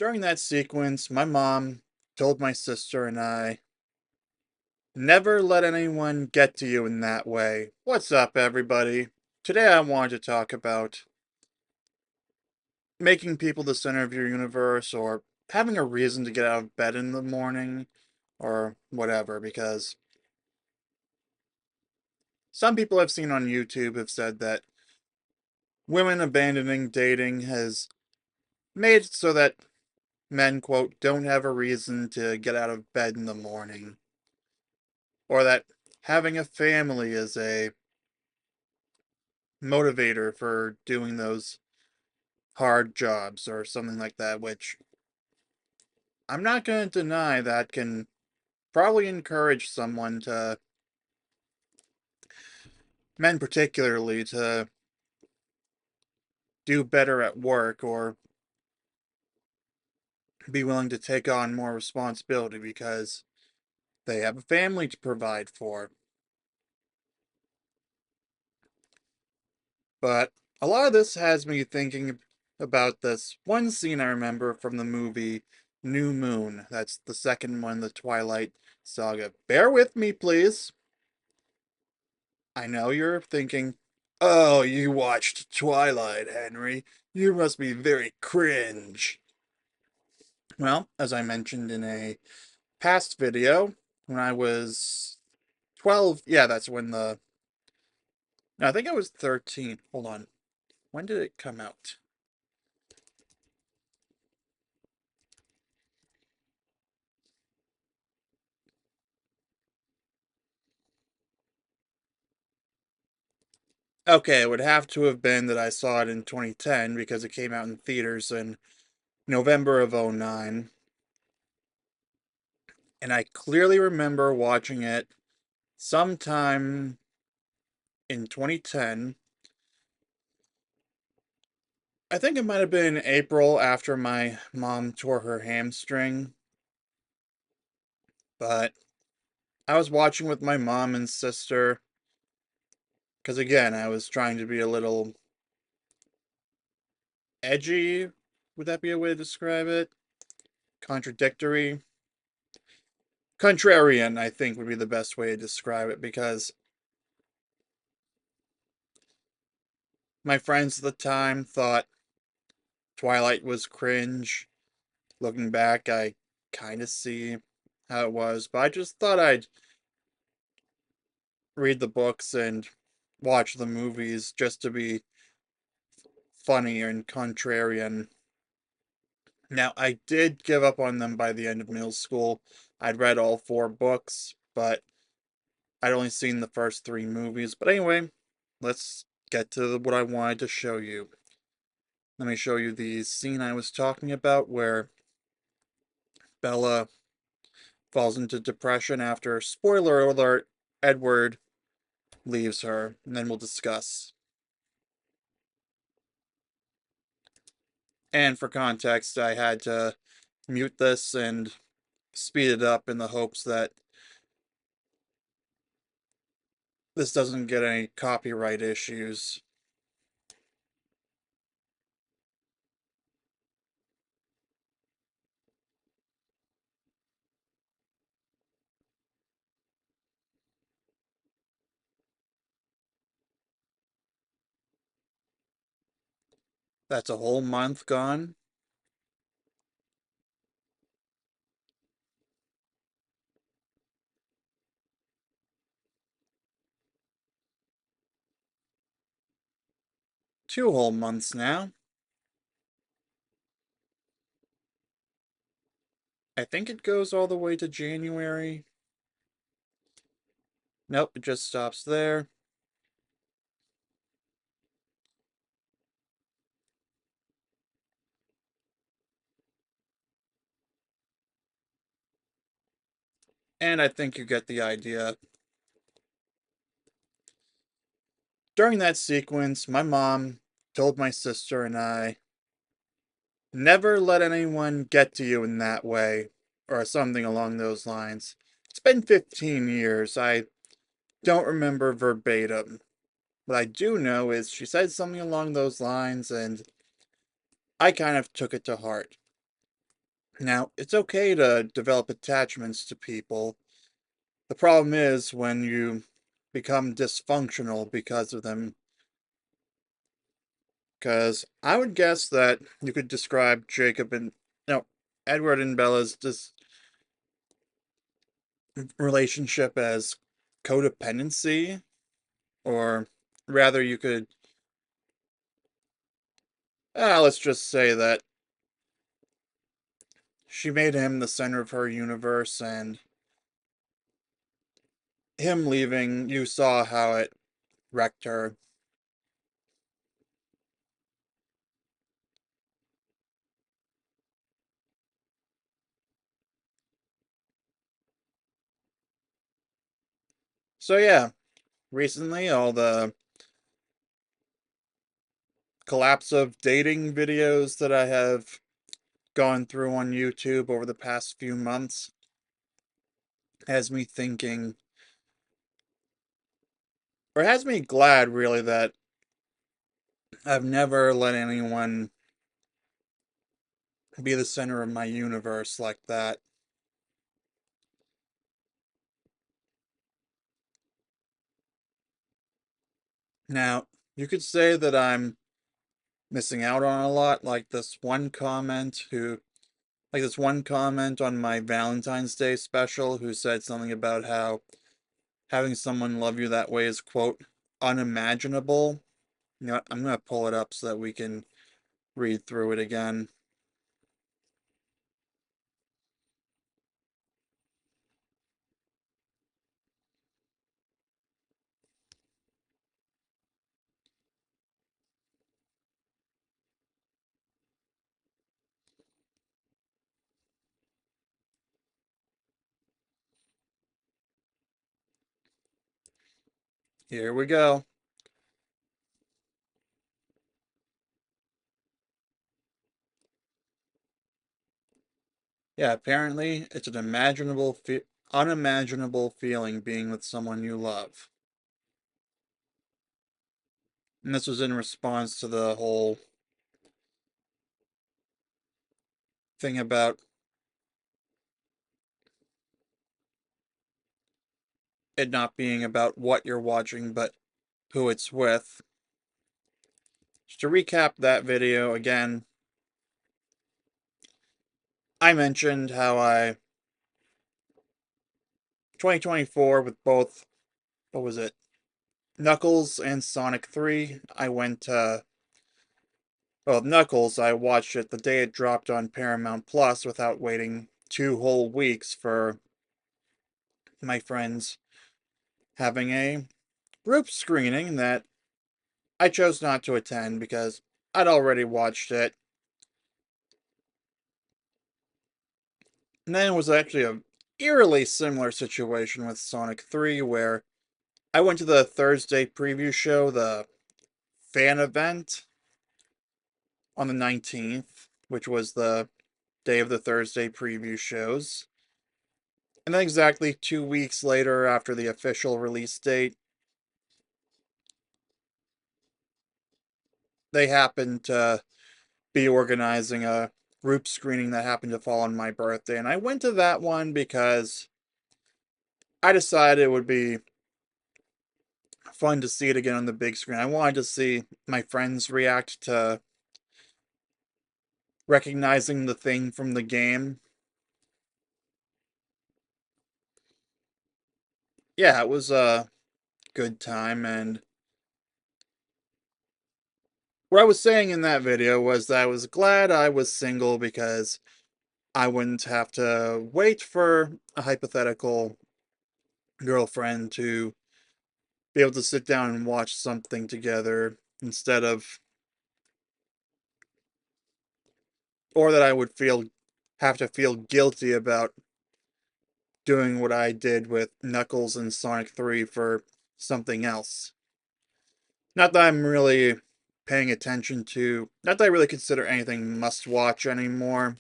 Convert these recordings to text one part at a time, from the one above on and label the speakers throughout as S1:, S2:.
S1: During that sequence, my mom told my sister and I, never let anyone get to you in that way. What's up, everybody? Today I wanted to talk about making people the center of your universe or having a reason to get out of bed in the morning or whatever, because some people I've seen on YouTube have said that women abandoning dating has made it so that men, quote, don't have a reason to get out of bed in the morning, or that having a family is a motivator for doing those hard jobs or something like that, which I'm not going to deny that can probably encourage someone to, men particularly, to do better at work or be willing to take on more responsibility because they have a family to provide for. But a lot of this has me thinking about this one scene I remember from the movie New Moon. That's the second one in the Twilight saga. Bear with me, please. I know you're thinking, oh, you watched Twilight, Henry. You must be very cringe. Well, as I mentioned in a past video, when I was 12, yeah, that's when the. No, I think I was 13. Hold on. When did it come out? Okay, it would have to have been that I saw it in 2010 because it came out in theaters in November of '09. And I clearly remember watching it sometime in 2010. I think it might have been April after my mom tore her hamstring, but I was watching with my mom and sister because, again, I was trying to be a little edgy. Would that be a way to describe it? Contradictory? Contrarian, I think, would be the best way to describe it because my friends at the time thought Twilight was cringe. Looking back, I kind of see how it was, but I just thought I'd read the books and watch the movies just to be funny and contrarian. Now, I did give up on them by the end of middle school. I'd read all four books, but I'd only seen the first three movies. But anyway, let's get to what I wanted to show you. Let me show you the scene I was talking about where Bella falls into depression after, spoiler alert, Edward leaves her, and then we'll discuss. And for context, I had to mute this and speed it up in the hopes that this doesn't get any copyright issues. That's a whole month gone. Two whole months now. I think it goes all the way to January. Nope, it just stops there. And I think you get the idea. During that sequence, my mom told my sister and I, never let anyone get to you in that way, or something along those lines. It's been 15 years. I don't remember verbatim. What I do know is she said something along those lines, and I kind of took it to heart. Now, it's okay to develop attachments to people. The problem is when you become dysfunctional because of them. Because I would guess that you could describe Jacob and, no, Edward and Bella's relationship as codependency, or rather, you could, let's just say that she made him the center of her universe, and him leaving, you saw how it wrecked her. So, yeah, recently, all the collapse of dating videos that I have gone through on YouTube over the past few months has me thinking, or has me glad, really, that I've never let anyone be the center of my universe like that. Now, you could say that I'm missing out on a lot, like this one comment on my Valentine's Day special who said something about how having someone love you that way is, quote, unimaginable. You know what? I'm gonna pull it up so that we can read through it again. Here we go. Yeah, apparently it's an unimaginable feeling being with someone you love. And this was in response to the whole thing about it not being about what you're watching, but who it's with. Just to recap that video again, I mentioned how 2024 with both, what was it, Knuckles and Sonic 3, I went to, well, Knuckles, I watched it the day it dropped on Paramount Plus without waiting 2 whole weeks for my friends having a group screening that I chose not to attend because I'd already watched it. And then it was actually a eerily similar situation with Sonic 3 where I went to the Thursday preview show, the fan event, on the 19th, which was the day of the Thursday preview shows. And then exactly 2 weeks later, after the official release date, they happened to be organizing a group screening that happened to fall on my birthday. And I went to that one because I decided it would be fun to see it again on the big screen. I wanted to see my friends react to recognizing the thing from the game. Yeah, it was a good time, and what I was saying in that video was that I was glad I was single because I wouldn't have to wait for a hypothetical girlfriend to be able to sit down and watch something together instead of, or that I would have to feel guilty about doing what I did with Knuckles and Sonic 3 for something else. Not that I'm really paying attention to, not that I really consider anything must watch anymore,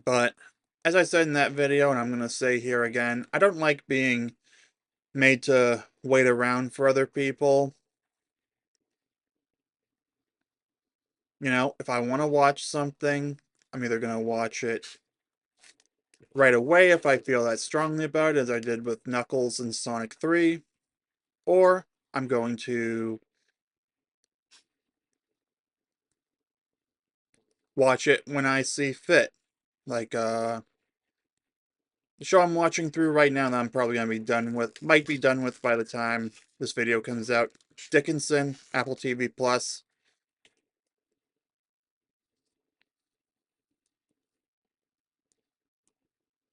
S1: but as I said in that video, and I'm going to say here again, I don't like being made to wait around for other people. You know, if I want to watch something, I'm either going to watch it right away if I feel that strongly about it, as I did with Knuckles and Sonic 3, or I'm going to watch it when I see fit. Like, the show I'm watching through right now that I'm probably going to be done with, might be done with by the time this video comes out. Dickinson, Apple TV Plus.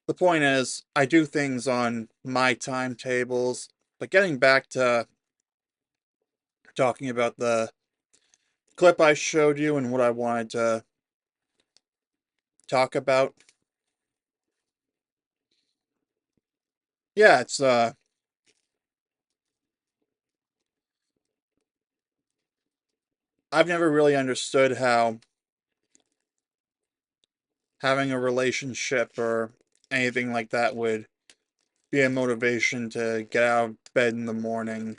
S1: The point is, I do things on my timetables, but getting back to talking about the clip I showed you and what I wanted to talk about. Yeah, it's I've never really understood how having a relationship or anything like that would be a motivation to get out of bed in the morning.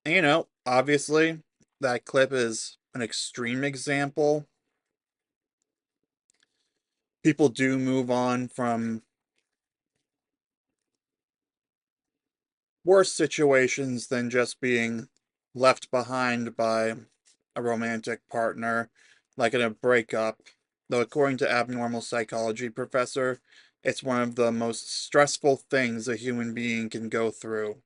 S1: And, you know, obviously, that clip is an extreme example. People do move on from worse situations than just being left behind by a romantic partner, like in a breakup. Though, according to abnormal psychology professor, it's one of the most stressful things a human being can go through.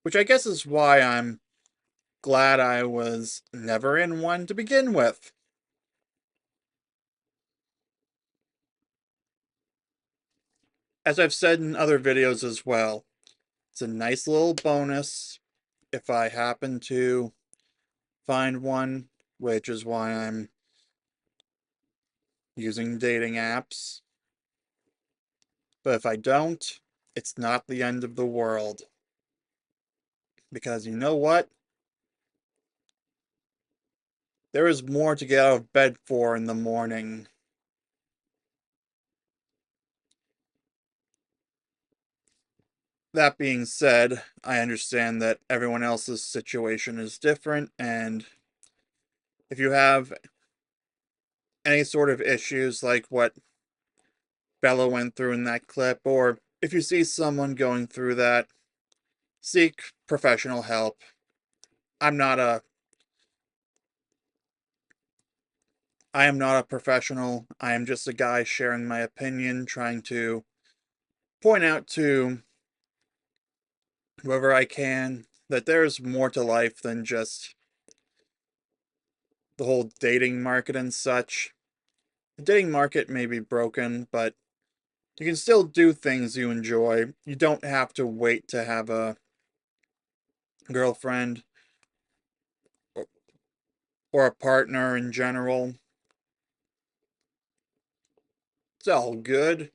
S1: Which I guess is why I'm glad I was never in one to begin with. As I've said in other videos as well, it's a nice little bonus if I happen to find one, which is why I'm using dating apps. But if I don't, it's not the end of the world. Because you know what? There is more to get out of bed for in the morning. That being said, I understand that everyone else's situation is different, and if you have any sort of issues like what Bella went through in that clip, or if you see someone going through that, seek professional help. I'm not a I am not a professional. I am just a guy sharing my opinion, trying to point out to whoever I can that there's more to life than just the whole dating market and such. The dating market may be broken, but you can still do things you enjoy. You don't have to wait to have a girlfriend or a partner in general. It's all good.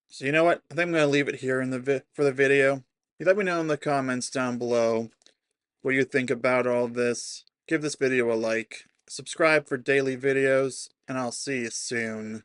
S1: So you know what? I think I'm going to leave it here in the for the video. You let me know in the comments down below what you think about all this. Give this video a like, subscribe for daily videos, and I'll see you soon.